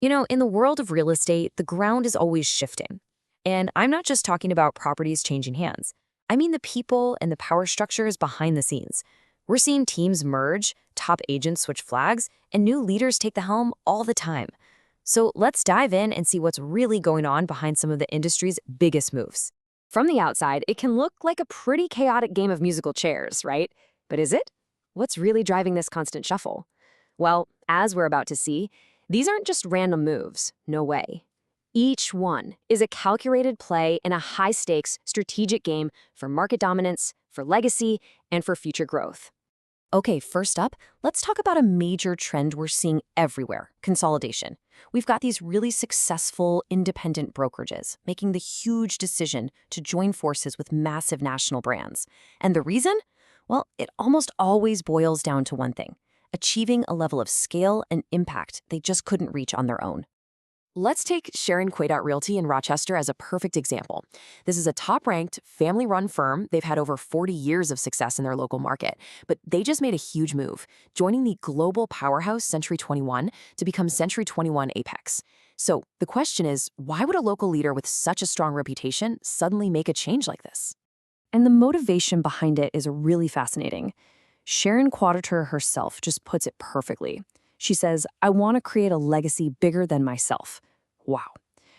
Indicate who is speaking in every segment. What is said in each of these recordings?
Speaker 1: In the world of real estate, the ground is always shifting. And I'm not just talking about properties changing hands. I mean the people and the power structures behind the scenes. We're seeing teams merge, top agents switch flags, and new leaders take the helm all the time. So let's dive in and see what's really going on behind some of the industry's biggest moves. From the outside, it can look like a pretty chaotic game of musical chairs, right? But is it? What's really driving this constant shuffle? Well, as we're about to see, these aren't just random moves, no way. Each one is a calculated play in a high-stakes, strategic game for market dominance, for legacy, and for future growth. Okay, first up, let's talk about a major trend we're seeing everywhere, consolidation. We've got these really successful independent brokerages making the huge decision to join forces with massive national brands. And the reason? Well, it almost always boils down to one thing: achieving a level of scale and impact they just couldn't reach on their own. Let's take Sharon Quaidot Realty in Rochester as a perfect example. This is a top-ranked, family-run firm. They've had over 40 years of success in their local market, but they just made a huge move, joining the global powerhouse Century 21 to become Century 21 Apex. So the question is, why would a local leader with such a strong reputation suddenly make a change like this? And the motivation behind it is really fascinating. Sharon Quaidot herself just puts it perfectly. She says, "I want to create a legacy bigger than myself." Wow.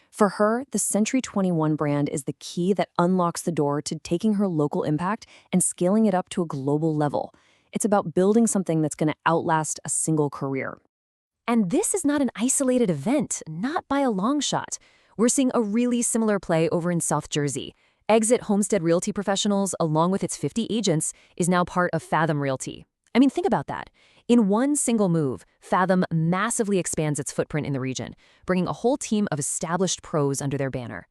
Speaker 1: For her, the Century 21 brand is the key that unlocks the door to taking her local impact and scaling it up to a global level. It's about building something that's going to outlast a single career. And this is not an isolated event, not by a long shot. We're seeing a really similar play over in South Jersey. Exit Homestead Realty Professionals, along with its 50 agents, is now part of Fathom Realty. I mean, think about that. In one single move, Fathom massively expands its footprint in the region, bringing a whole team of established pros under their banner.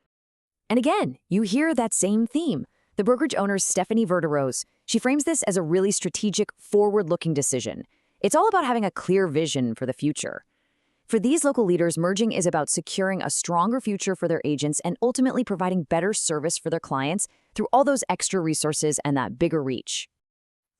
Speaker 1: And again, you hear that same theme. The brokerage owner, Stephanie Verderose, she frames this as a really strategic, forward-looking decision. It's all about having a clear vision for the future. For these local leaders, merging is about securing a stronger future for their agents and ultimately providing better service for their clients through all those extra resources and that bigger reach.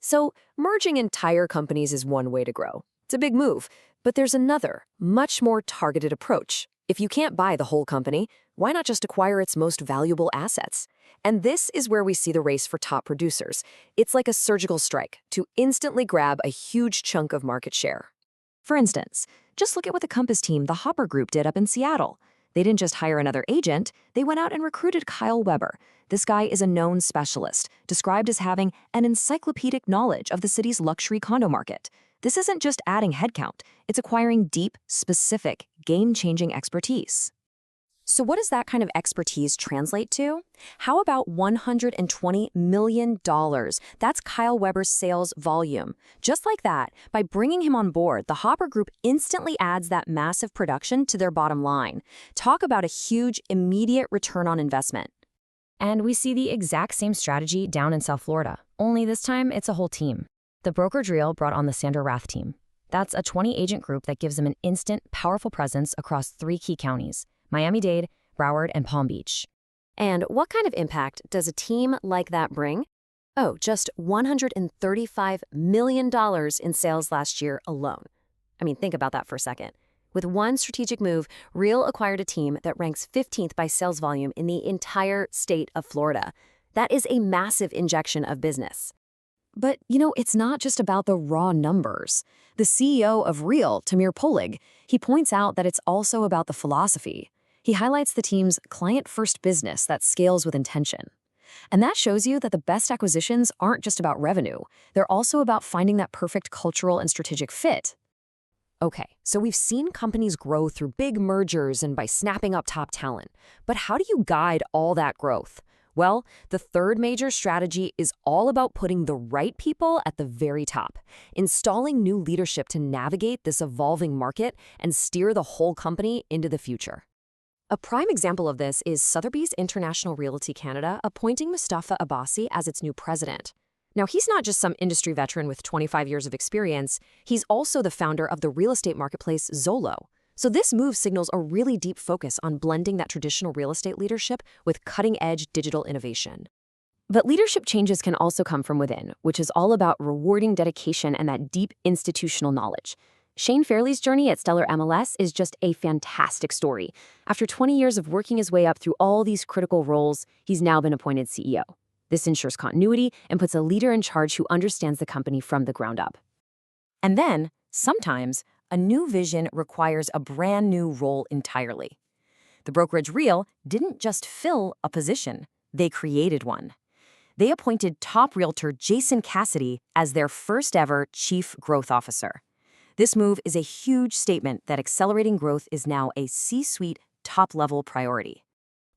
Speaker 1: So, merging entire companies is one way to grow. It's a big move, but there's another, much more targeted approach. If you can't buy the whole company, why not just acquire its most valuable assets? And this is where we see the race for top producers. It's like a surgical strike to instantly grab a huge chunk of market share. For instance, just look at what the Compass team, the Hopper Group, did up in Seattle. They didn't just hire another agent, they went out and recruited Kyle Weber. This guy is a known specialist, described as having an encyclopedic knowledge of the city's luxury condo market. This isn't just adding headcount, it's acquiring deep, specific, game-changing expertise. So what does that kind of expertise translate to? How about $120 million? That's Kyle Weber's sales volume. Just like that, by bringing him on board, the Hopper Group instantly adds that massive production to their bottom line. Talk about a huge, immediate return on investment. And we see the exact same strategy down in South Florida, only this time it's a whole team. The Brokerage Reel brought on the Sandra Rath team. That's a 20-agent group that gives them an instant, powerful presence across 3 key counties: Miami-Dade, Broward, and Palm Beach. And what kind of impact does a team like that bring? Oh, just $135 million in sales last year alone. I mean, think about that for a second. With one strategic move, Real acquired a team that ranks 15th by sales volume in the entire state of Florida. That is a massive injection of business. But, it's not just about the raw numbers. The CEO of Real, Tamir Polig, he points out that it's also about the philosophy. He highlights the team's client-first business that scales with intention. And that shows you that the best acquisitions aren't just about revenue. They're also about finding that perfect cultural and strategic fit. Okay, so we've seen companies grow through big mergers and by snapping up top talent. But how do you guide all that growth? Well, the third major strategy is all about putting the right people at the very top, installing new leadership to navigate this evolving market and steer the whole company into the future. A prime example of this is Sotheby's International Realty Canada appointing Mustafa Abbasi as its new president. Now, he's not just some industry veteran with 25 years of experience, he's also the founder of the real estate marketplace Zolo. So this move signals a really deep focus on blending that traditional real estate leadership with cutting-edge digital innovation. But leadership changes can also come from within, which is all about rewarding dedication and that deep institutional knowledge.
Speaker 2: Shane Fairley's journey at Stellar MLS is just a fantastic story. After 20 years of working his way up through all these critical roles, he's now been appointed CEO. This ensures continuity and puts a leader in charge who understands the company from the ground up.
Speaker 1: And then, sometimes, a new vision requires a brand new role entirely. The Brokerage Real didn't just fill a position, they created one. They appointed top realtor Jason Cassidy as their first ever Chief Growth Officer. This move is a huge statement that accelerating growth is now a C-suite top-level priority.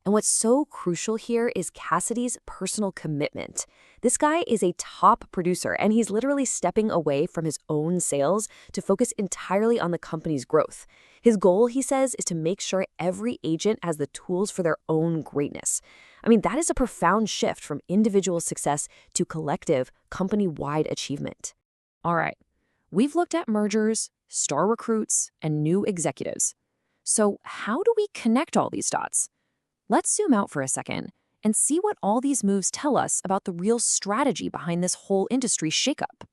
Speaker 1: And what's so crucial here is Cassidy's personal commitment. This guy is a top producer, and he's literally stepping away from his own sales to focus entirely on the company's growth. His goal, he says, is to make sure every agent has the tools for their own greatness. I mean, that is a profound shift from individual success to collective, company-wide achievement. All right, we've looked at mergers, star recruits, and new executives. So how do we connect all these dots? Let's zoom out for a second and see what all these moves tell us about the real strategy behind this whole industry shakeup.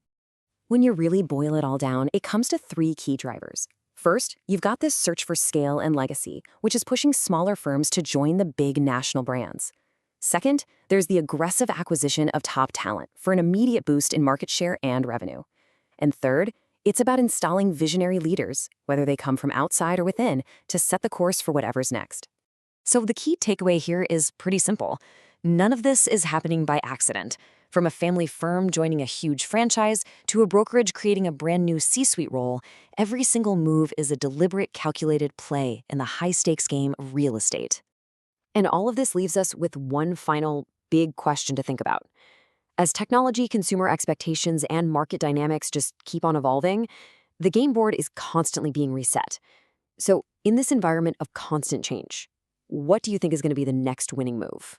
Speaker 1: When you really boil it all down, it comes to three key drivers. First, you've got this search for scale and legacy, which is pushing smaller firms to join the big national brands. Second, there's the aggressive acquisition of top talent for an immediate boost in market share and revenue. And third, it's about installing visionary leaders, whether they come from outside or within, to set the course for whatever's next. So the key takeaway here is pretty simple. None of this is happening by accident. From a family firm joining a huge franchise to a brokerage creating a brand new C-suite role, every single move is a deliberate, calculated play in the high-stakes game of real estate. And all of this leaves us with one final big question to think about. As technology, consumer expectations, and market dynamics just keep on evolving, the game board is constantly being reset. So in this environment of constant change, what do you think is going to be the next winning move?